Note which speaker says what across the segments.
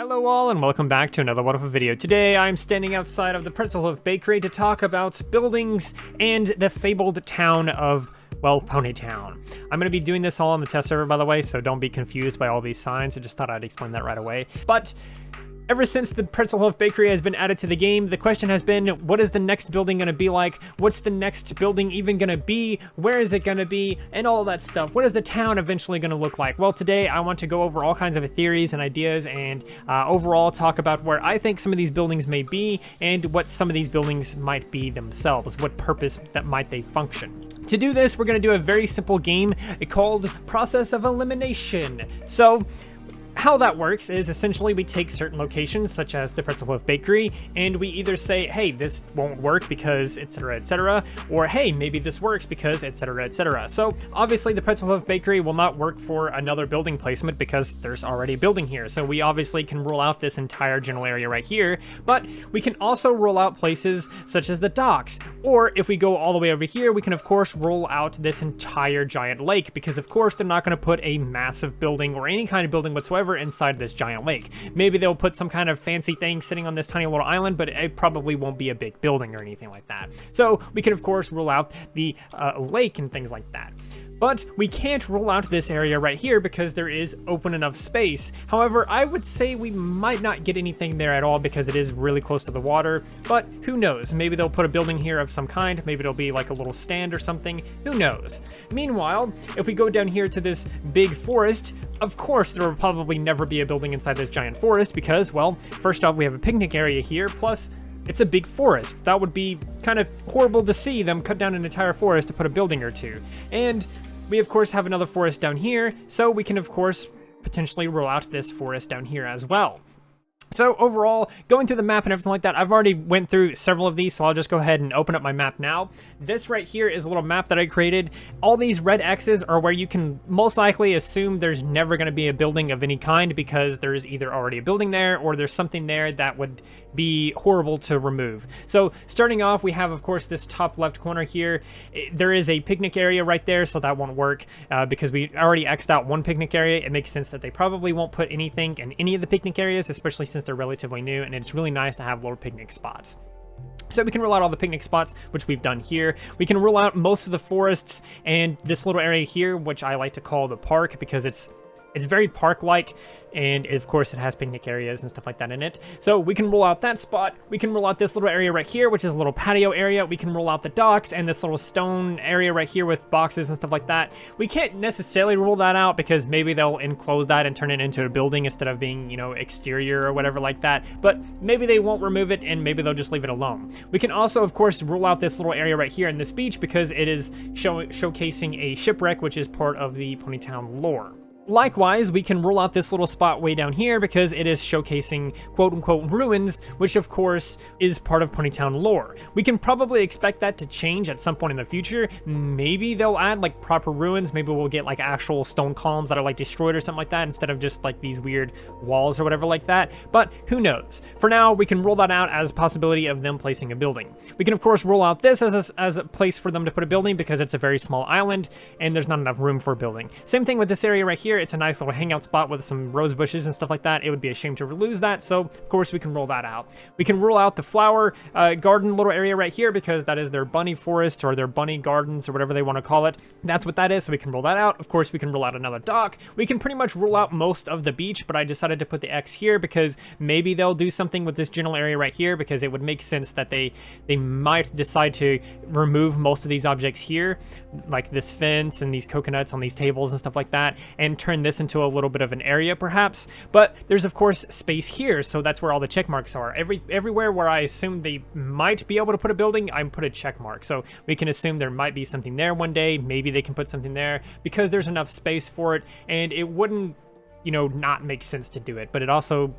Speaker 1: Hello all and welcome back to another wonderful video. Today I'm standing outside of the Pretzel Hoof Bakery to talk about buildings and the fabled town of, well, Ponytown. I'm going to be doing this all on the test server, by the way, so don't be confused by all these signs. I just thought I'd explain that right away. But ever since the Pretzel Hoof Bakery has been added to the game, the question has been, what is the next building going to be like? What's the next building even going to be? Where is it going to be? And all that stuff. What is the town eventually going to look like? Well, today I want to go over all kinds of theories and ideas and overall talk about where I think some of these buildings may be and what some of these buildings might be themselves. What purpose that might they function. To do this, we're going to do a very simple game called Process of Elimination. So how that works is essentially we take certain locations such as the Pretzel Hoof Bakery and we either say, hey, this won't work because etc, or hey, maybe this works because etc. So obviously the Pretzel Hoof Bakery will not work for another building placement because there's already a building here. So we obviously can rule out this entire general area right here, but we can also rule out places such as the docks. Or if we go all the way over here, we can of course rule out this entire giant lake because of course they're not going to put a massive building or any kind of building whatsoever inside this giant lake. Maybe they'll put some kind of fancy thing sitting on this tiny little island, but it probably won't be a big building or anything like that. So we can of course rule out the lake and things like that. But we can't rule out this area right here because there is open enough space. However, I would say we might not get anything there at all because it is really close to the water, but who knows? Maybe they'll put a building here of some kind. Maybe it'll be like a little stand or something. Who knows? Meanwhile, if we go down here to this big forest, of course, there will probably never be a building inside this giant forest because, well, first off, we have a picnic area here, plus it's a big forest. That would be kind of horrible to see them cut down an entire forest to put a building or two. And we, of course, have another forest down here, so we can, of course, potentially rule out this forest down here as well. So overall, going through the map and everything like that, I've already went through several of these, so I'll just go ahead and open up my map now. This right here is a little map that I created. All these red X's are where you can most likely assume there's never going to be a building of any kind because there's either already a building there or there's something there that would be horrible to remove. So starting off, we have, of course, this top left corner here. There is a picnic area right there, so that won't work because we already X'd out one picnic area. It makes sense that they probably won't put anything in any of the picnic areas, especially since they're relatively new, and it's really nice to have little picnic spots. So we can rule out all the picnic spots, which we've done here. We can rule out most of the forests and this little area here, which I like to call the park because it's very park-like, and of course it has picnic areas and stuff like that in it. So we can rule out that spot. We can rule out this little area right here, which is a little patio area. We can rule out the docks and this little stone area right here with boxes and stuff like that. We can't necessarily rule that out because maybe they'll enclose that and turn it into a building instead of being, you know, exterior or whatever like that. But maybe they won't remove it and maybe they'll just leave it alone. We can also, of course, rule out this little area right here in this beach because it is showcasing a shipwreck, which is part of the Ponytown lore. Likewise, we can rule out this little spot way down here because it is showcasing quote-unquote ruins, which of course is part of Ponytown lore. We can probably expect that to change at some point in the future. Maybe they'll add like proper ruins. Maybe we'll get like actual stone columns that are like destroyed or something like that instead of just like these weird walls or whatever like that. But who knows? For now, we can rule that out as a possibility of them placing a building. We can of course rule out this as a place for them to put a building because it's a very small island and there's not enough room for a building. Same thing with this area right here. It's a nice little hangout spot with some rose bushes and stuff like that. It would be a shame to lose that, so of course we can rule that out. We can rule out the flower garden little area right here because that is their bunny forest or their bunny gardens or whatever they want to call it. That's what that is, so we can rule that out. Of course, we can rule out another dock. We can pretty much rule out most of the beach, but I decided to put the X here because maybe they'll do something with this general area right here because it would make sense that they might decide to remove most of these objects here, like this fence and these coconuts on these tables and stuff like that, and turn this into a little bit of an area perhaps. But there's of course space here, so that's where all the check marks are. Everywhere where I assume they might be able to put a building, I put a check mark, so we can assume there might be something there one day. Maybe they can put something there because there's enough space for it, and it wouldn't, you know, not make sense to do it, but it also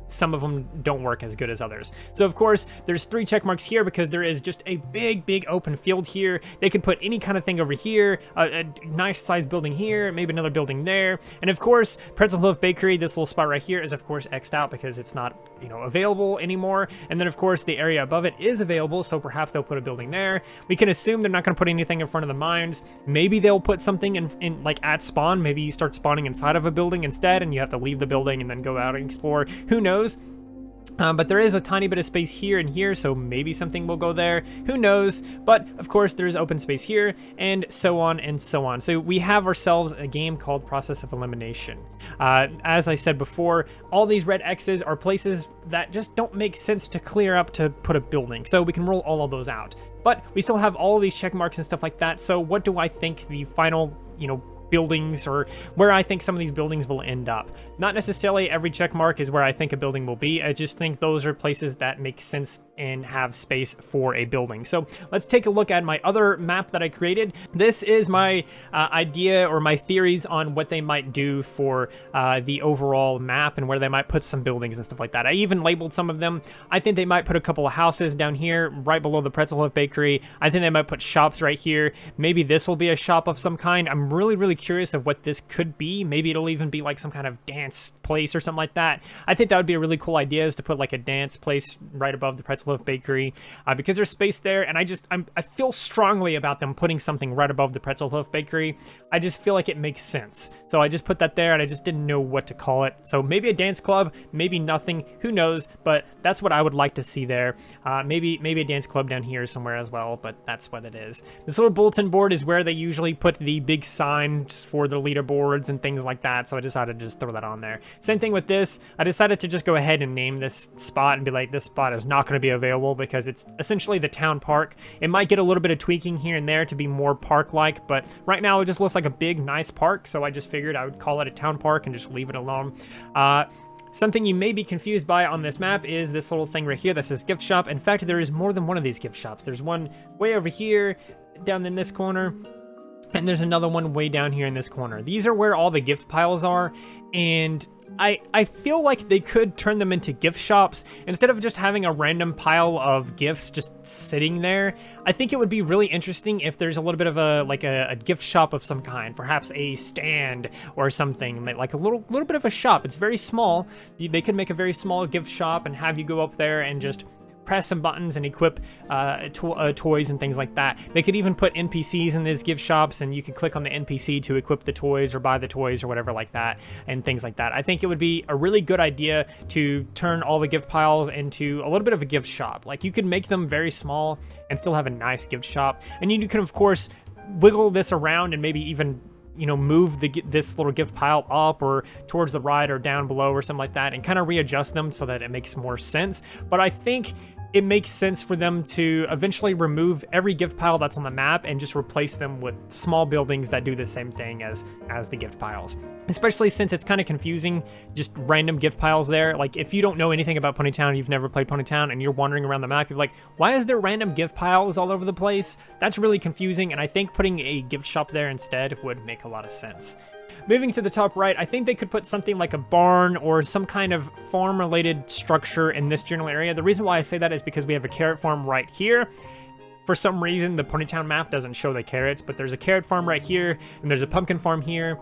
Speaker 1: some of them don't work as good as others. So of course, there's 3 check marks here because there is just a big open field here. They can put any kind of thing over here, a nice sized building here, maybe another building there. And of course, Pretzel Loaf Bakery, this little spot right here is of course X'd out because it's not, you know, available anymore. And then of course, the area above it is available, so perhaps they'll put a building there. We can assume they're not going to put anything in front of the mines. Maybe they'll put something in like at spawn. Maybe you start spawning inside of a building instead, and you have to leave the building and then go out and explore. Who knows? But there is a tiny bit of space here and here, so maybe something will go there. Who knows? But of course, there's open space here, and so on and so on. So we have ourselves a game called Process of Elimination. As I said before, all these red X's are places that just don't make sense to clear up to put a building. So we can roll all of those out. But we still have all of these check marks and stuff like that. So what do I think the final, you know, buildings, or where I think some of these buildings will end up? Not necessarily every check mark is where I think a building will be. I just think those are places that make sense and have space for a building. So let's take a look at my other map that I created. This is my idea or my theories on what they might do for the overall map and where they might put some buildings and stuff like that. I even labeled some of them. I think they might put a couple of houses down here right below the Pretzel Loaf Bakery. I think they might put shops right here. Maybe this will be a shop of some kind. I'm really curious of what this could be. Maybe it'll even be like some kind of dance place or something like that. I think that would be a really cool idea, is to put like a dance place right above the Pretzel Loaf Bakery, because there's space there, and I feel strongly about them putting something right above the Pretzel Loaf Bakery. I just feel like it makes sense. So I just put that there, and I just didn't know what to call it. So maybe a dance club, maybe nothing, who knows, but that's what I would like to see there. Maybe a dance club down here somewhere as well, but that's what it is. This little bulletin board is where they usually put the big signs for the leaderboards and things like that, so I decided to just throw that on there. Same thing with this. I decided to just go ahead and name this spot and be like, this spot is not going to be available because it's essentially the town park. It might get a little bit of tweaking here and there to be more park-like, but right now it just looks like a big, nice park, so I just figured I would call it a town park and just leave it alone. Something you may be confused by on this map is this little thing right here that says gift shop. In fact, there is more than one of these gift shops. There's one way over here, down in this corner, and there's another one way down here in this corner. These are where all the gift piles are, and I feel like they could turn them into gift shops instead of just having a random pile of gifts just sitting there. I think it would be really interesting if there's a little bit of a gift shop of some kind, perhaps a stand or something, like a little bit of a shop. It's very small. They could make a very small gift shop and have you go up there and just press some buttons and equip toys and things like that. They could even put NPCs in these gift shops, and you could click on the NPC to equip the toys or buy the toys or whatever like that, and things like that. I think it would be a really good idea to turn all the gift piles into a little bit of a gift shop. Like, you could make them very small and still have a nice gift shop, and you can of course wiggle this around and maybe even, you know, move this little gift pile up or towards the right or down below or something like that, and kind of readjust them so that it makes more sense. But I think it makes sense for them to eventually remove every gift pile that's on the map and just replace them with small buildings that do the same thing as the gift piles. Especially since it's kind of confusing, just random gift piles there. Like, if you don't know anything about Ponytown, you've never played Ponytown, and you're wandering around the map, you're like, why is there random gift piles all over the place? That's really confusing, and I think putting a gift shop there instead would make a lot of sense. Moving to the top right, I think they could put something like a barn or some kind of farm-related structure in this general area. The reason why I say that is because we have a carrot farm right here. For some reason, the Ponytown map doesn't show the carrots, but there's a carrot farm right here, and there's a pumpkin farm here.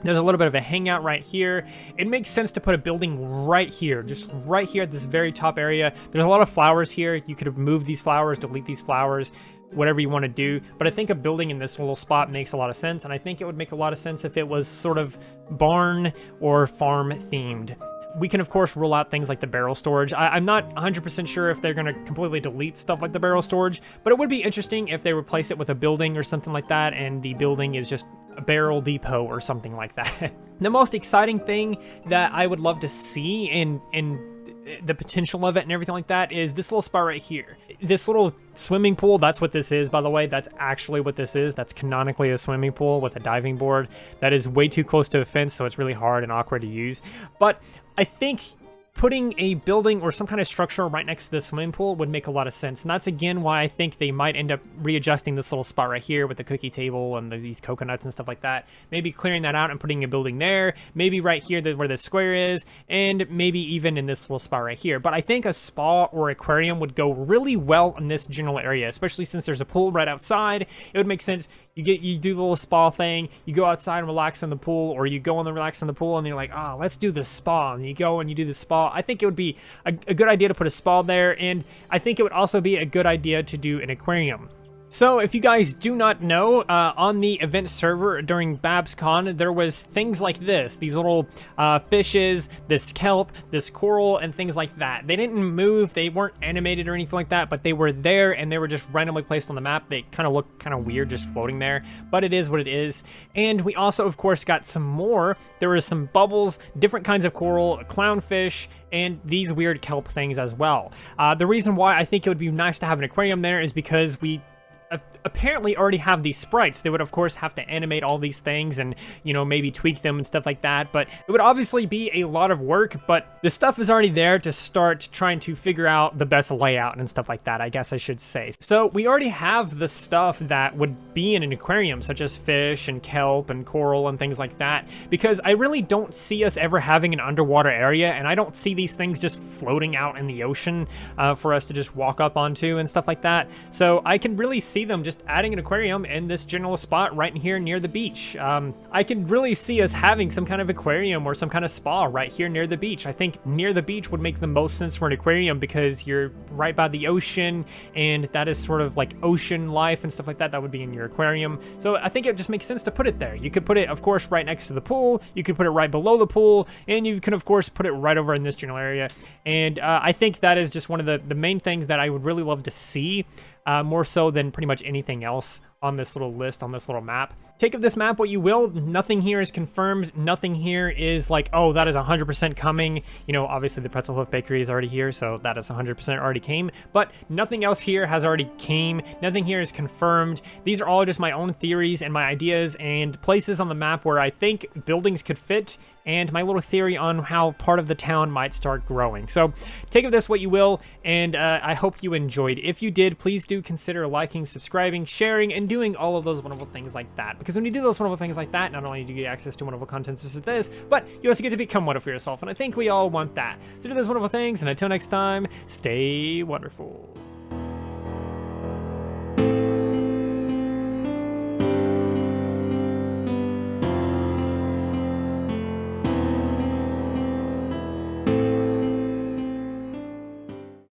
Speaker 1: There's a little bit of a hangout right here. It makes sense to put a building right here, just right here at this very top area. There's a lot of flowers here. You could move these flowers, delete these flowers, whatever you want to do, but I think a building in this little spot makes a lot of sense, and I think it would make a lot of sense if it was sort of barn or farm themed. We can of course rule out things like the barrel storage. I'm not 100% sure if they're going to completely delete stuff like the barrel storage, but it would be interesting if they replace it with a building or something like that, and the building is just a barrel depot or something like that. The most exciting thing that I would love to see in the potential of it and everything like that is this little spot right here. This little swimming pool, that's what this is, by the way. That's actually what this is. That's canonically a swimming pool with a diving board. That is way too close to a fence, so it's really hard and awkward to use. But I think putting a building or some kind of structure right next to the swimming pool would make a lot of sense. And that's again why I think they might end up readjusting this little spot right here with the cookie table and these coconuts and stuff like that. Maybe clearing that out and putting a building there. Maybe right here where the square is, and maybe even in this little spot right here. But I think a spa or aquarium would go really well in this general area, especially since there's a pool right outside. It would make sense. You do the little spa thing, you go outside and relax in the pool, or you go and relax in the pool and you're like, oh, let's do the spa, and you go and you do the spa. I think it would be a good idea to put a spa there, and I think it would also be a good idea to do an aquarium. So if you guys do not know, on the event server during BabsCon, there was things like this, these little fishes, this kelp, this coral, and things like that. They didn't move, they weren't animated or anything like that, but they were there and they were just randomly placed on the map. They kind of look kind of weird just floating there, but it is what it is. And we also, of course, got some more. There was some bubbles, different kinds of coral, clownfish, and these weird kelp things as well. The reason why I think it would be nice to have an aquarium there is because we apparently already have these sprites. They would of course have to animate all these things and, you know, maybe tweak them and stuff like that, but it would obviously be a lot of work. But the stuff is already there to start trying to figure out the best layout and stuff like that, I guess I should say. So we already have the stuff that would be in an aquarium, such as fish and kelp and coral and things like that, because I really don't see us ever having an underwater area, and I don't see these things just floating out in the ocean for us to just walk up onto and stuff like that. So I can really see them just adding an aquarium in this general spot right in here near the beach. I can really see us having some kind of aquarium or some kind of spa right here near the beach. I think near the beach would make the most sense for an aquarium because you're right by the ocean, and that is sort of like ocean life and stuff like that. That would be in your aquarium. So I think it just makes sense to put it there. You could put it, of course, right next to the pool. You could put it right below the pool, and you can, of course, put it right over in this general area. And I think that is just one of the main things that I would really love to see. More so than pretty much anything else on this little list, on this little map. Take of this map what you will. Nothing here is confirmed. Nothing here is like, oh, that is 100% coming. You know, obviously the Pretzel Hoof Bakery is already here, so that is 100% already came. But nothing else here has already came. Nothing here is confirmed. These are all just my own theories and my ideas and places on the map where I think buildings could fit, and my little theory on how part of the town might start growing. So take of this what you will, and I hope you enjoyed. If you did, please do consider liking, subscribing, sharing, and doing all of those wonderful things like that. Because when you do those wonderful things like that, not only do you get access to wonderful content such as this, but you also get to become wonderful yourself, and I think we all want that. So do those wonderful things, and until next time, stay wonderful.